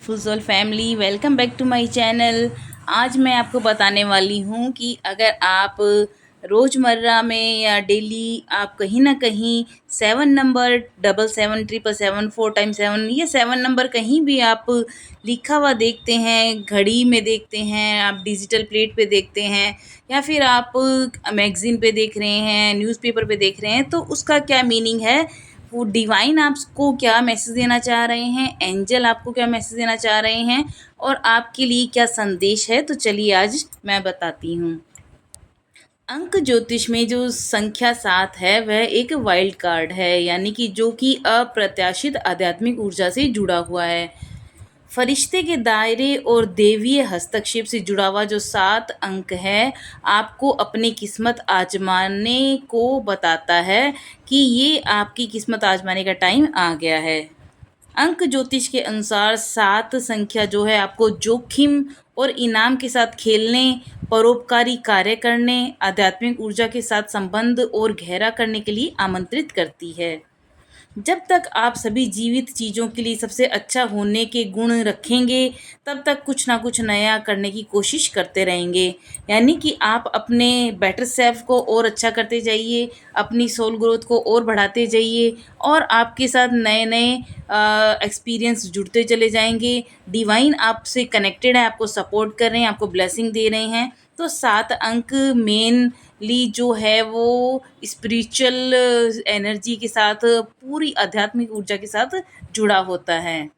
Beautiful soul family, welcome back to my channel. आज मैं आपको बताने वाली हूँ कि अगर आप रोज़मर्रा में या डेली आप कहीं ना कहीं 7 नंबर 777777 4 टाइम 7 ये 7 नंबर कहीं भी आप लिखा हुआ देखते हैं, घड़ी में देखते हैं, आप डिजिटल प्लेट पे देखते हैं या फिर आप मैगज़ीन पे देख रहे हैं, न्यूज़पेपर पे देख रहे हैं, तो उसका क्या मीनिंग है, वो डिवाइन आपको क्या मैसेज देना चाह रहे हैं, एंजल आपको क्या मैसेज देना चाह रहे हैं और आपके लिए क्या संदेश है। तो चलिए आज मैं बताती हूँ। अंक ज्योतिष में जो संख्या 7 है वह एक वाइल्ड कार्ड है, यानी कि जो कि अप्रत्याशित आध्यात्मिक ऊर्जा से जुड़ा हुआ है। फरिश्ते के दायरे और देवीय हस्तक्षेप से जुड़ा हुआ जो 7 अंक है, आपको अपनी किस्मत आजमाने को बताता है कि ये आपकी किस्मत आजमाने का टाइम आ गया है। अंक ज्योतिष के अनुसार 7 संख्या जो है आपको जोखिम और इनाम के साथ खेलने, परोपकारी कार्य करने, आध्यात्मिक ऊर्जा के साथ संबंध और गहरा करने के लिए आमंत्रित करती है। जब तक आप सभी जीवित चीज़ों के लिए सबसे अच्छा होने के गुण रखेंगे, तब तक कुछ ना कुछ नया करने की कोशिश करते रहेंगे। यानी कि आप अपने बेटर सेल्फ को और अच्छा करते जाइए, अपनी सोल ग्रोथ को और बढ़ाते जाइए और आपके साथ नए नए एक्सपीरियंस जुड़ते चले जाएंगे। डिवाइन आपसे कनेक्टेड है, आपको सपोर्ट कर रहे हैं, आपको ब्लेसिंग दे रहे हैं। तो 7 अंक मेनली जो है वो स्पिरिचुअल एनर्जी के साथ, पूरी आध्यात्मिक ऊर्जा के साथ जुड़ा होता है।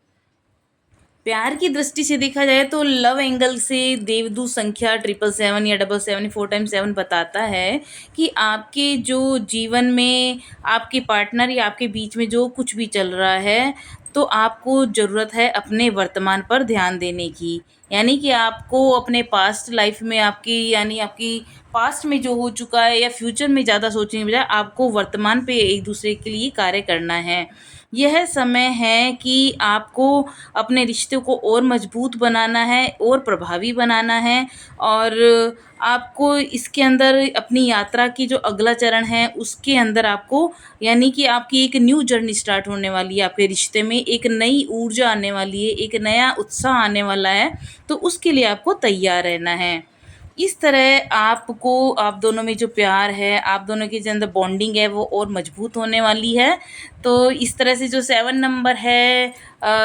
प्यार की दृष्टि से देखा जाए तो लव एंगल से देवदूत संख्या 777 या 77 4 टाइम 7 बताता है कि आपके जो जीवन में आपके पार्टनर या आपके बीच में जो कुछ भी चल रहा है, तो आपको ज़रूरत है अपने वर्तमान पर ध्यान देने की। यानी कि आपको अपने पास्ट लाइफ में आपकी पास्ट में जो हो चुका है या फ्यूचर में ज़्यादा सोचने के बजाय आपको वर्तमान पे एक दूसरे के लिए कार्य करना है। यह समय है कि आपको अपने रिश्ते को और मजबूत बनाना है और प्रभावी बनाना है और आपको इसके अंदर अपनी यात्रा की जो अगला चरण है उसके अंदर आपको, यानी कि आपकी एक न्यू जर्नी स्टार्ट होने वाली है। आपके रिश्ते में एक नई ऊर्जा आने वाली है, एक नया उत्साह आने वाला है, तो उसके लिए आपको तैयार रहना है। इस तरह आपको, आप दोनों में जो प्यार है, आप दोनों के जो अंदर बॉन्डिंग है वो और मजबूत होने वाली है। तो इस तरह से जो 7 नंबर है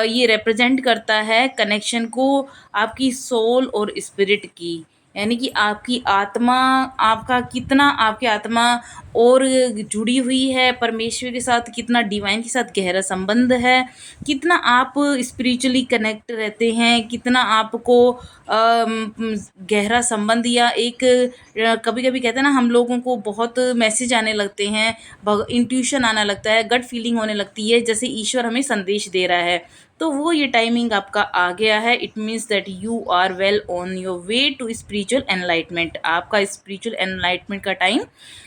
ये रिप्रेजेंट करता है कनेक्शन को आपकी सोल और स्पिरिट की। यानी कि आपकी आत्मा, आपका कितना आपकी आत्मा और जुड़ी हुई है परमेश्वर के साथ, कितना डिवाइन के साथ गहरा संबंध है, कितना आप स्पिरिचुअली कनेक्ट रहते हैं, कितना आपको गहरा संबंध या एक कभी कभी कहते हैं ना, हम लोगों को बहुत मैसेज आने लगते हैं, इंट्यूशन आना लगता है, गट फीलिंग होने लगती है जैसे ईश्वर हमें संदेश दे रहा है। तो वो ये टाइमिंग आपका आ गया है। It means that you are well on your way to spiritual enlightenment. आपका स्पिरिचुअल एनलाइटमेंट का टाइम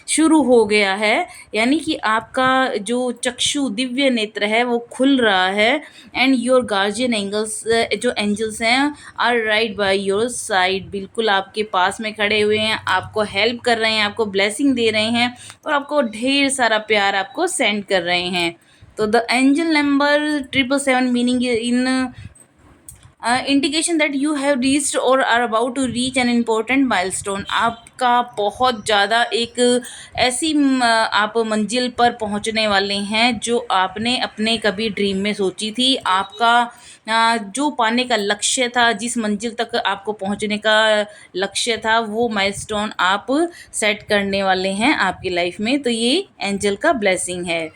शुरू हो गया है। यानी कि आपका जो चक्षु दिव्य नेत्र है वो खुल रहा है एंड योर गार्जियन एंगल्स, जो एंजल्स हैं, are right by your side. बिल्कुल आपके पास में खड़े हुए हैं, आपको हेल्प कर रहे हैं, आपको ब्लेसिंग दे रहे हैं और आपको ढेर सारा प्यार आपको सेंड कर रहे हैं। तो the angel number 777 meaning in indication that you have reached or are about to reach an important milestone. आपका बहुत ज़्यादा एक ऐसी आप मंजिल पर पहुंचने वाले हैं जो आपने अपने कभी ड्रीम में सोची थी। आपका जो पाने का लक्ष्य था, जिस मंजिल तक आपको पहुंचने का लक्ष्य था, वो माइलस्टोन आप सेट करने वाले हैं आपकी लाइफ में। तो ये एंजल का ब्लेसिंग है।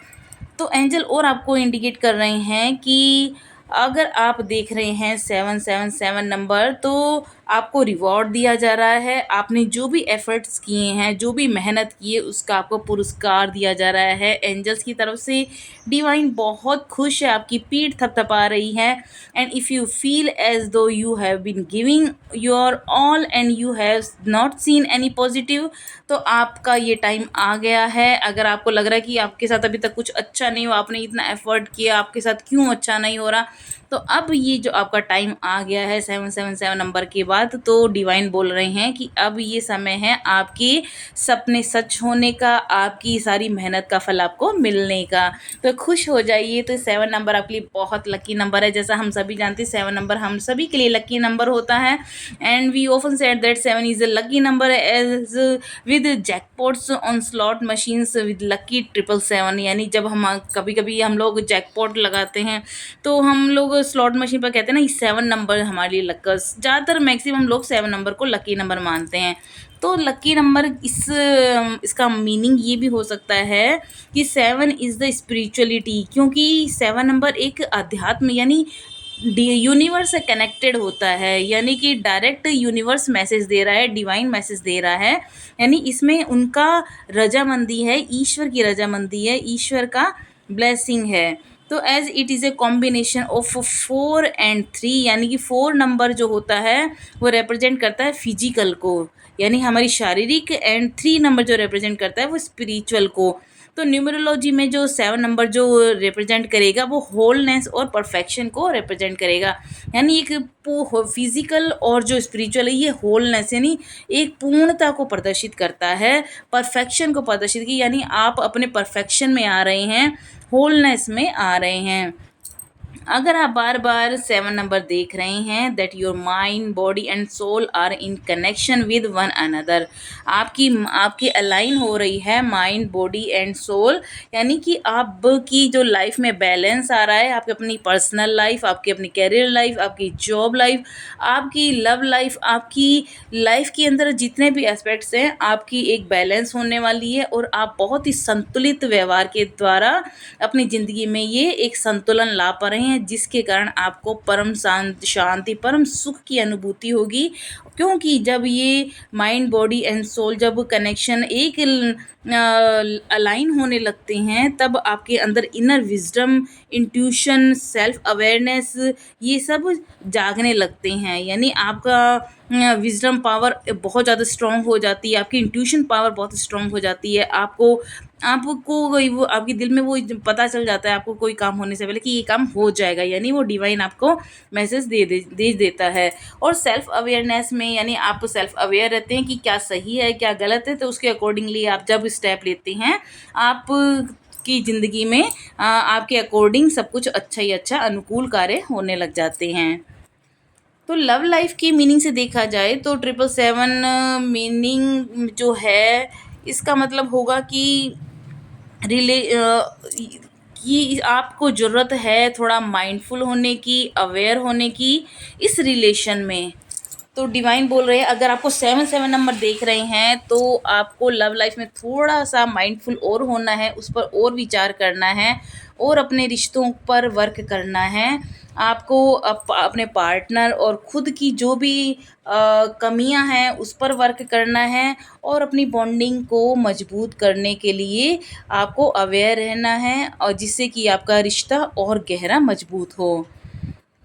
तो एंजल और आपको इंडिकेट कर रहे हैं कि अगर आप देख रहे हैं 777 नंबर, तो आपको रिवॉर्ड दिया जा रहा है। आपने जो भी एफर्ट्स किए हैं, जो भी मेहनत की है, उसका आपको पुरस्कार दिया जा रहा है एंजल्स की तरफ से। डिवाइन बहुत खुश है, आपकी पीठ थपथपा रही है। And if you feel as though you have been giving your all and you have not seen any positive, तो आपका ये टाइम आ गया है। अगर आपको लग रहा है कि आपके साथ अभी तक कुछ अच्छा नहीं हुआ, आपने इतना एफर्ट किया, आपके साथ क्यों अच्छा नहीं हो रहा, तो अब ये जो आपका टाइम आ गया है 777 नंबर के बाद, बाद तो डिवाइन बोल रहे हैं कि अब ये समय है आपके सपने सच होने का, आपकी सारी मेहनत का फल आपको मिलने का। तो खुश हो जाइए। तो 7 नंबर आपके लिए बहुत लकी नंबर है। जैसा हम सभी जानते हैं 7 नंबर हम सभी के लिए लकी नंबर होता है, and we often said that 7 is a lucky number as with jackpots on slot machines with lucky 777। यानी जब हम कभी कभी हम लोग जैकपॉट लगाते हैं तो हम लोग स्लॉट मशीन पर कहते हैं ना, 7 नंबर हमारे लिए लक्का, ज़्यादातर मैक्सिमम लोग 7 नंबर को लकी नंबर मानते हैं। तो लकी नंबर इसका मीनिंग ये भी हो सकता है कि 7 इज़ द स्पिरिचुअलिटी, क्योंकि 7 नंबर एक अध्यात्म यानी यूनिवर्स से कनेक्टेड होता है, यानी कि डायरेक्ट यूनिवर्स मैसेज दे रहा है, डिवाइन मैसेज दे रहा है। यानी इसमें उनका रजामंदी है, ईश्वर की रजामंदी है, ईश्वर का ब्लेसिंग है। तो as it is a combination of 4 and 3, यानी कि 4 नंबर जो होता है वो रिप्रेजेंट करता है फिजिकल को, यानी हमारी शारीरिक, एंड 3 नंबर जो रिप्रेजेंट करता है वो स्पिरिचुअल को। तो न्यूमरोलॉजी में जो 7 नंबर जो रिप्रेजेंट करेगा वो होलनेस और परफेक्शन को रिप्रेजेंट करेगा। यानी एक फिजिकल और जो स्पिरिचुअल है ये होलनेस यानी एक पूर्णता को प्रदर्शित करता है, परफेक्शन को प्रदर्शित की, यानी आप अपने परफेक्शन में आ रहे हैं, होलनेस में आ रहे हैं। अगर आप बार बार 7 नंबर देख रहे हैं, that your mind body and soul are in connection with one another, आपकी अलाइन हो रही है माइंड बॉडी एंड सोल, यानी कि आपकी जो लाइफ में बैलेंस आ रहा है, आपकी अपनी पर्सनल लाइफ, आपकी अपनी कैरियर लाइफ, आपकी जॉब लाइफ, आपकी लव लाइफ, आपकी लाइफ के अंदर जितने भी एस्पेक्ट्स हैं आपकी एक बैलेंस होने वाली है, और आप बहुत ही संतुलित व्यवहार के द्वारा अपनी ज़िंदगी में ये एक संतुलन ला पा रहे हैं, जिसके कारण आपको परम शांति, परम सुख की अनुभूति होगी। क्योंकि जब ये माइंड बॉडी एंड सोल जब कनेक्शन एक अलाइन होने लगते हैं, तब आपके अंदर inner wisdom, intuition, self awareness ये सब जागने लगते हैं। यानी आपका विजडम पावर बहुत ज़्यादा स्ट्रॉन्ग हो जाती है, आपकी इंट्यूशन पावर बहुत स्ट्रॉन्ग हो जाती है। आपको वो आपके दिल में वो पता चल जाता है आपको कोई काम होने से पहले कि ये काम हो जाएगा, यानी वो डिवाइन आपको मैसेज दे देता है। और सेल्फ अवेयरनेस में यानी आप सेल्फ अवेयर रहते हैं कि क्या सही है क्या गलत है, तो उसके अकॉर्डिंगली आप जब स्टेप लेते हैं आप की ज़िंदगी में आपके अकॉर्डिंग सब कुछ अच्छा ही अच्छा अनुकूल कार्य होने लग जाते हैं। तो लव लाइफ की मीनिंग से देखा जाए तो 777 मीनिंग जो है इसका मतलब होगा कि रिले कि आपको ज़रूरत है थोड़ा माइंडफुल होने की, अवेयर होने की इस रिलेशन में। तो डिवाइन बोल रहे हैं अगर आपको 7 नंबर देख रहे हैं तो आपको लव लाइफ में थोड़ा सा माइंडफुल और होना है, उस पर और विचार करना है, और अपने रिश्तों पर वर्क करना है। आपको अपने पार्टनर और खुद की जो भी कमियां हैं उस पर वर्क करना है, और अपनी बॉन्डिंग को मजबूत करने के लिए आपको अवेयर रहना है, और जिससे कि आपका रिश्ता और गहरा मजबूत हो।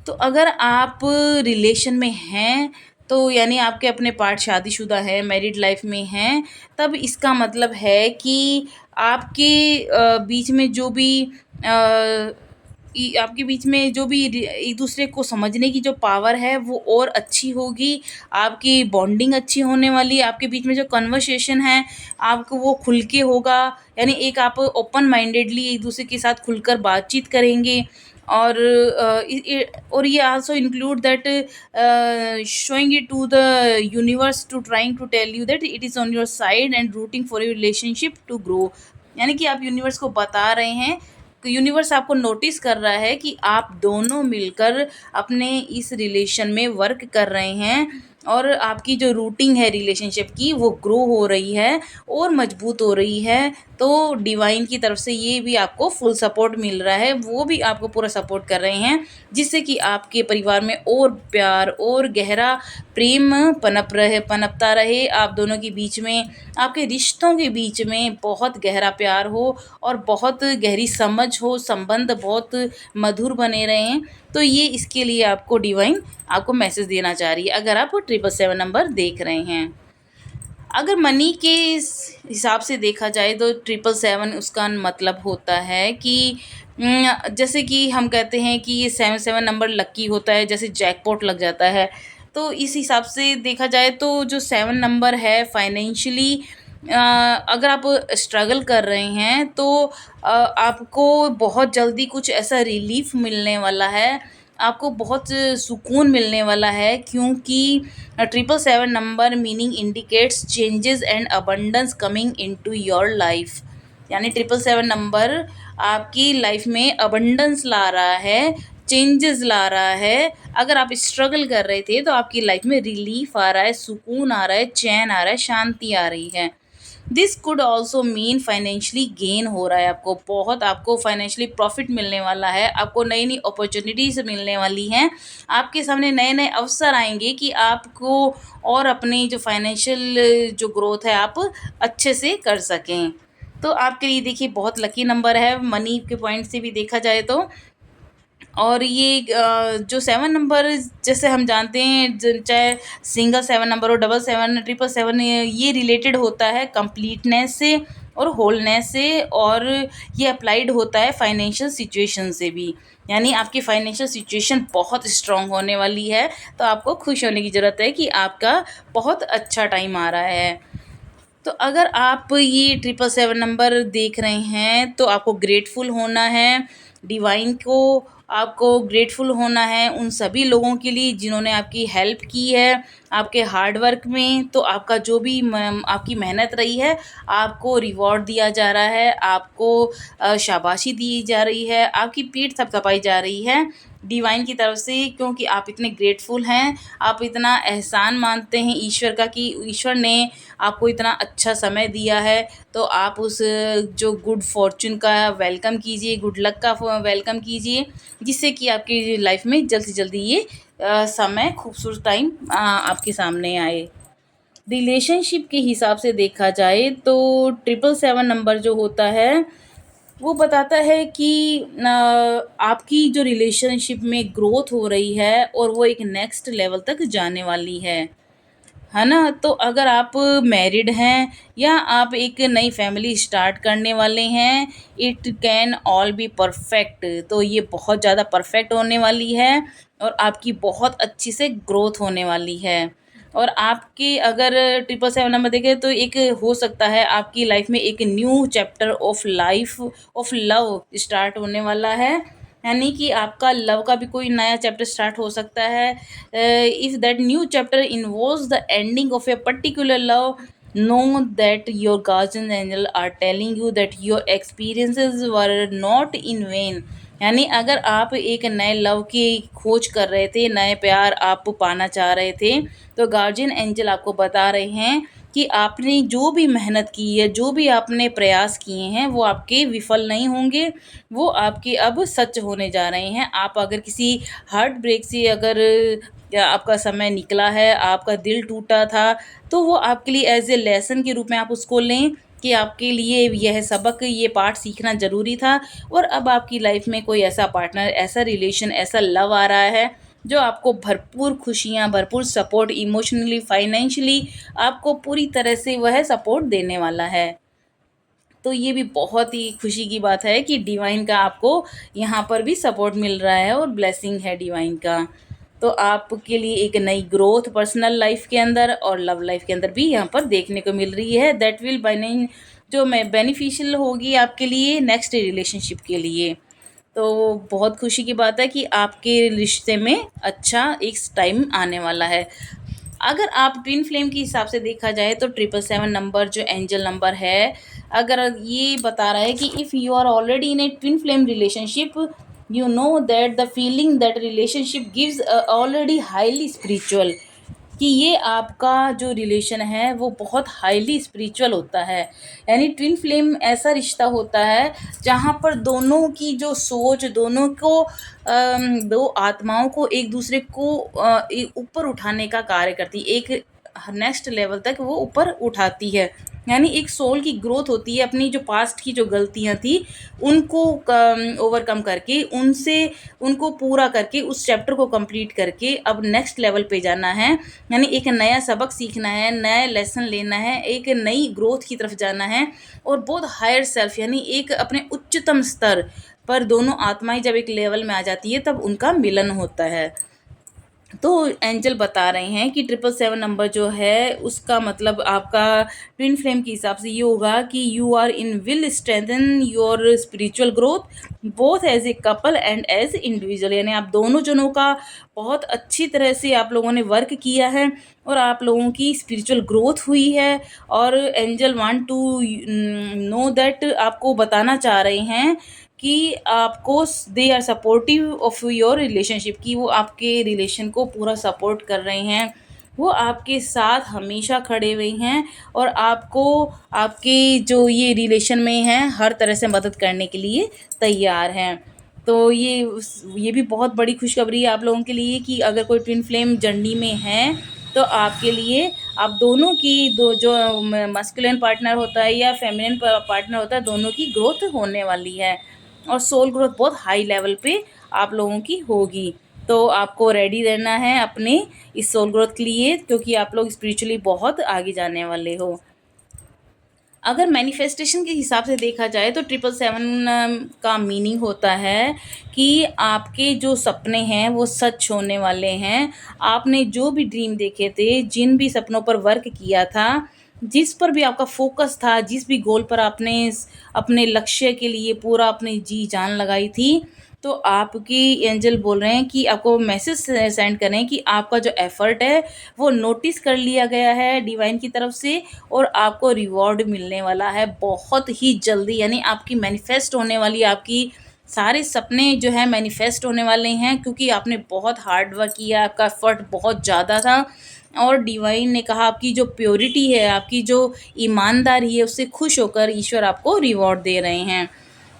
तो अगर आप रिलेशन में हैं तो यानी आपके अपने पार्ट शादीशुदा है, मैरिड लाइफ में हैं, तब इसका मतलब है कि आपके बीच में जो भी आपके बीच में जो भी एक दूसरे को समझने की जो पावर है वो और अच्छी होगी, आपकी बॉन्डिंग अच्छी होने वाली है, आपके बीच में जो कन्वर्सेशन है आपको वो खुल के होगा, यानी एक आप ओपन माइंडेडली एक दूसरे के साथ खुलकर बातचीत करेंगे। और ये also include that showing it to the universe to trying to tell you that it is on your side and rooting for your relationship to grow। यानी कि आप यूनिवर्स को बता रहे हैं, यूनिवर्स आपको नोटिस कर रहा है कि आप दोनों मिलकर अपने इस रिलेशन में वर्क कर रहे हैं, और आपकी जो रूटिंग है रिलेशनशिप की वो ग्रो हो रही है और मजबूत हो रही है। तो डिवाइन की तरफ से ये भी आपको फुल सपोर्ट मिल रहा है, वो भी आपको पूरा सपोर्ट कर रहे हैं, जिससे कि आपके परिवार में और प्यार और गहरा प्रेम पनपता रहे, आप दोनों के बीच में, आपके रिश्तों के बीच में बहुत गहरा प्यार हो और बहुत गहरी समझ हो, संबंध बहुत मधुर बने रहें। तो ये इसके लिए आपको डिवाइन आपको मैसेज देना चाह रही है अगर आप 777 नंबर देख रहे हैं। अगर मनी के हिसाब से देखा जाए तो 777 उसका मतलब होता है कि जैसे कि हम कहते हैं कि ये 7 नंबर लकी होता है, जैसे जैकपॉट लग जाता है। तो इस हिसाब से देखा जाए तो जो 7 नंबर है फाइनेंशियली, अगर आप स्ट्रगल कर रहे हैं तो आपको बहुत जल्दी कुछ ऐसा रिलीफ मिलने वाला है, आपको बहुत सुकून मिलने वाला है, क्योंकि 777 number meaning indicates changes and abundance coming into your life. यानी 777 नंबर आपकी लाइफ में अबंडेंस ला रहा है, चेंजेस ला रहा है। अगर आप स्ट्रगल कर रहे थे तो आपकी लाइफ में रिलीफ आ रहा है, सुकून आ रहा है, चैन आ रहा है, शांति आ रही है। This could also mean financially gain हो रहा है, आपको फाइनेंशियली प्रॉफिट मिलने वाला है, आपको नई नई अपॉर्चुनिटीज़ मिलने वाली हैं, आपके सामने नए नए अवसर आएंगे कि आपको और अपनी जो फाइनेंशियल जो ग्रोथ है आप अच्छे से कर सकें। तो आपके लिए देखिए बहुत लकी नंबर है मनी के पॉइंट से भी देखा जाए तो। और ये जो 7 नंबर, जैसे हम जानते हैं चाहे सिंगल 7 नंबर हो, डबल 7, ट्रिपल 7, ये रिलेटेड होता है कंप्लीटनेस से और होलनेस से, और ये अप्लाइड होता है फाइनेंशियल सिचुएशन से भी। यानी आपकी फाइनेंशियल सिचुएशन बहुत स्ट्रांग होने वाली है, तो आपको खुश होने की ज़रूरत है कि आपका बहुत अच्छा टाइम आ रहा है। तो अगर आप ये 777 नंबर देख रहे हैं तो आपको ग्रेटफुल होना है, डिवाइन को आपको ग्रेटफुल होना है उन सभी लोगों के लिए जिन्होंने आपकी हेल्प की है आपके हार्ड वर्क में। तो आपका जो भी आपकी मेहनत रही है, आपको रिवॉर्ड दिया जा रहा है, आपको शाबाशी दी जा रही है, आपकी पीठ थपथपाई जा रही है डिवाइन की तरफ से, क्योंकि आप इतने ग्रेटफुल हैं, आप इतना एहसान मानते हैं ईश्वर का कि ईश्वर ने आपको इतना अच्छा समय दिया है। तो आप उस जो गुड फॉर्चून का वेलकम कीजिए, गुड लक का वेलकम कीजिए, जिससे कि आपकी लाइफ में जल्द से जल्दी ये समय खूबसूरत टाइम आपके सामने आए। रिलेशनशिप के हिसाब से देखा जाए तो 777 नंबर जो होता है वो बताता है कि आपकी जो रिलेशनशिप में ग्रोथ हो रही है और वो एक नेक्स्ट लेवल तक जाने वाली है ना? तो अगर आप मैरिड हैं या आप एक नई फैमिली स्टार्ट करने वाले हैं, it can all be perfect. तो ये बहुत ज़्यादा परफेक्ट होने वाली है और आपकी बहुत अच्छी से ग्रोथ होने वाली है। और आपकी अगर 777 नंबर देखें तो एक हो सकता है आपकी लाइफ में एक new chapter of life of love start होने वाला है। यानी कि आपका लव का भी कोई नया चैप्टर स्टार्ट हो सकता है। If that new chapter involves the ending of a particular love, know that your guardian angel are telling you that your experiences were not in vain. यानी अगर आप एक नए लव की खोज कर रहे थे, नए प्यार आप पाना चाह रहे थे, तो गार्जियन एंजल आपको बता रहे हैं कि आपने जो भी मेहनत की है, जो भी आपने प्रयास किए हैं, वो आपके विफल नहीं होंगे, वो आपके अब सच होने जा रहे हैं। आप अगर किसी हार्ट ब्रेक से अगर आपका समय निकला है, आपका दिल टूटा था, तो वो आपके लिए एज़ ए लेसन के रूप में आप उसको लें कि आपके लिए यह सबक, ये पाठ सीखना ज़रूरी था। और अब आपकी लाइफ में कोई ऐसा पार्टनर, ऐसा रिलेशन, ऐसा लव आ रहा है जो आपको भरपूर खुशियाँ, भरपूर सपोर्ट, इमोशनली, फाइनेंशियली आपको पूरी तरह से वह सपोर्ट देने वाला है। तो ये भी बहुत ही खुशी की बात है कि डिवाइन का आपको यहाँ पर भी सपोर्ट मिल रहा है और ब्लेसिंग है डिवाइन का। तो आपके लिए एक नई ग्रोथ पर्सनल लाइफ के अंदर और लव लाइफ के अंदर भी यहाँ पर देखने को मिल रही है, दैट विल बाइनिंग जो मैं बेनिफिशियल होगी आपके लिए नेक्स्ट रिलेशनशिप के लिए। तो बहुत खुशी की बात है कि आपके रिश्ते में अच्छा एक टाइम आने वाला है। अगर आप ट्विन फ्लेम के हिसाब से देखा जाए तो 777 नंबर जो एंजल नंबर है, अगर ये बता रहा है कि if you are already in a twin flame relationship, you know that the feeling that relationship gives already highly spiritual, कि ये आपका जो रिलेशन है वो बहुत हाईली स्पिरिचुअल होता है। यानी ट्विन फ्लेम ऐसा रिश्ता होता है जहाँ पर दोनों की जो सोच, दोनों को दो आत्माओं को एक दूसरे को ऊपर उठाने का कार्य करती है, एक नेक्स्ट लेवल तक वो ऊपर उठाती है। यानी एक सोल की ग्रोथ होती है, अपनी जो पास्ट की जो गलतियाँ थी उनको ओवरकम करके, उनसे उनको पूरा करके, उस चैप्टर को कंप्लीट करके अब नेक्स्ट लेवल पे जाना है। यानी एक नया सबक सीखना है, नया लेसन लेना है, एक नई ग्रोथ की तरफ जाना है और बहुत हायर सेल्फ, यानी एक अपने उच्चतम स्तर पर दोनों आत्माएं जब एक लेवल में आ जाती है तब उनका मिलन होता है। तो एंजल बता रहे हैं कि 777 नंबर जो है उसका मतलब आपका ट्विन फ्लेम के हिसाब से ये होगा कि you are in will strengthen your spiritual growth both as a couple and as individual, यानी आप दोनों जनों का बहुत अच्छी तरह से आप लोगों ने वर्क किया है और आप लोगों की स्पिरिचुअल ग्रोथ हुई है। और angel want to know that, आपको बताना चाह रहे हैं कि आपको they are supportive of your relationship, कि वो आपके रिलेशन को पूरा सपोर्ट कर रहे हैं, वो आपके साथ हमेशा खड़े हुए हैं और आपको आपके जो ये रिलेशन में हैं हर तरह से मदद करने के लिए तैयार हैं। तो ये भी बहुत बड़ी खुशखबरी है आप लोगों के लिए कि अगर कोई ट्विन फ्लेम जर्नी में है तो आपके लिए आप दोनों की दो जो मस्कुलिन पार्टनर होता है या फेमिनिन पार्टनर होता है, दोनों की ग्रोथ होने वाली है और सोल ग्रोथ बहुत हाई लेवल पे आप लोगों की होगी। तो आपको रेडी रहना है अपने इस सोल ग्रोथ के लिए, क्योंकि आप लोग स्पिरिचुअली बहुत आगे जाने वाले हो। अगर मैनिफेस्टेशन के हिसाब से देखा जाए तो 777 का मीनिंग होता है कि आपके जो सपने हैं वो सच होने वाले हैं। आपने जो भी ड्रीम देखे थे, जिन भी सपनों पर वर्क किया था, जिस पर भी आपका फोकस था, जिस भी गोल पर आपने अपने लक्ष्य के लिए पूरा अपनी जी जान लगाई थी, तो आपकी एंजल बोल रहे हैं कि आपको मैसेज सेंड करें कि आपका जो एफ़र्ट है वो नोटिस कर लिया गया है डिवाइन की तरफ से और आपको रिवॉर्ड मिलने वाला है बहुत ही जल्दी। यानी आपकी मैनिफेस्ट होने वाली, आपकी सारे सपने जो हैं मैनिफेस्ट होने वाले हैं, क्योंकि आपने बहुत हार्ड वर्क किया, आपका एफ़र्ट बहुत ज़्यादा था और डिवाइन ने कहा आपकी जो प्योरिटी है, आपकी जो ईमानदारी है, उससे खुश होकर ईश्वर आपको रिवॉर्ड दे रहे हैं।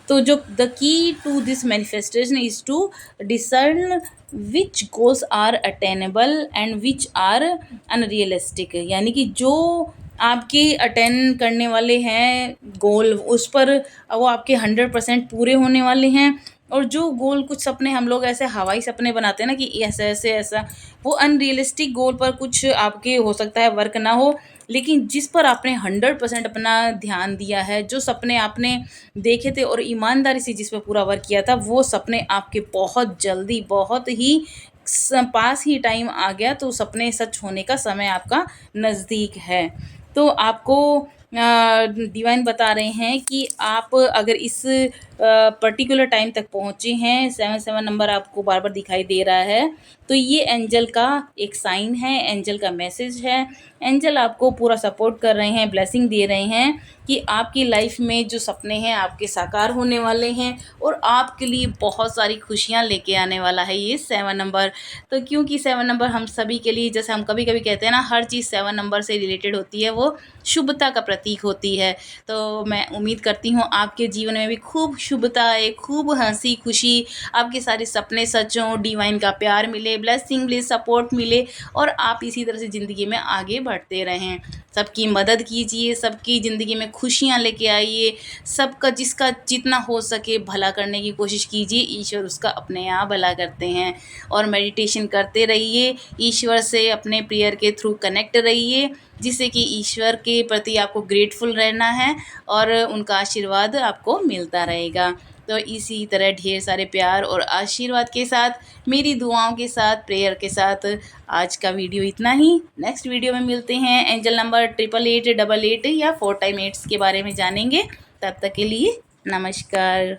तो जो the key to this manifestation is to discern which goals are attainable and which are unrealistic, यानी कि जो आपके अटेन करने वाले हैं गोल, उस पर वो आपके 100% पूरे होने वाले हैं। और जो गोल, कुछ सपने हम लोग ऐसे हवाई सपने बनाते हैं ना कि ऐसा ऐसे ऐसा, वो अनरियलिस्टिक गोल पर कुछ आपके हो सकता है वर्क ना हो, लेकिन जिस पर आपने 100% अपना ध्यान दिया है, जो सपने आपने देखे थे और ईमानदारी से जिस पर पूरा वर्क किया था, वो सपने आपके बहुत जल्दी, बहुत ही पास ही टाइम आ गया, तो सपने सच होने का समय आपका नज़दीक है। तो आपको डिवाइन बता रहे हैं कि आप अगर इस पर्टिकुलर टाइम तक पहुँचे हैं, 77 नंबर आपको बार बार दिखाई दे रहा है, तो ये एंजल का एक साइन है, एंजल का मैसेज है। एंजल आपको पूरा सपोर्ट कर रहे हैं, ब्लेसिंग दे रहे हैं कि आपकी लाइफ में जो सपने हैं आपके साकार होने वाले हैं और आपके लिए बहुत सारी खुशियां लेके आने वाला है ये 7 नंबर। तो क्योंकि 7 नंबर हम सभी के लिए, जैसे हम कभी कभी कहते हैं ना, हर चीज़ 7 नंबर से रिलेटेड होती है, वो शुभता का प्रतीक होती है। तो मैं उम्मीद करती हूँ आपके जीवन में भी खूब शुभता आए, खूब हंसी खुशी, आपके सारे सपने सच हों, डिवाइन का प्यार मिले, ब्लेसिंग मिले, सपोर्ट मिले और आप इसी तरह से ज़िंदगी में आगे बढ़ते रहें। सबकी मदद कीजिए, सबकी ज़िंदगी में खुशियाँ लेके आइए, सबका जिसका जितना हो सके भला करने की कोशिश कीजिए, ईश्वर उसका अपने आप भला करते हैं। और मेडिटेशन करते रहिए, ईश्वर से अपने प्रेयर के थ्रू कनेक्ट रहिए, जिससे कि ईश्वर के प्रति आपको ग्रेटफुल रहना है और उनका आशीर्वाद आपको मिलता रहेगा। तो इसी तरह ढेर सारे प्यार और आशीर्वाद के साथ, मेरी दुआओं के साथ, प्रेयर के साथ आज का वीडियो इतना ही। नेक्स्ट वीडियो में मिलते हैं, एंजल नंबर 88888 या 4 टाइम 8 के बारे में जानेंगे। तब तक के लिए नमस्कार।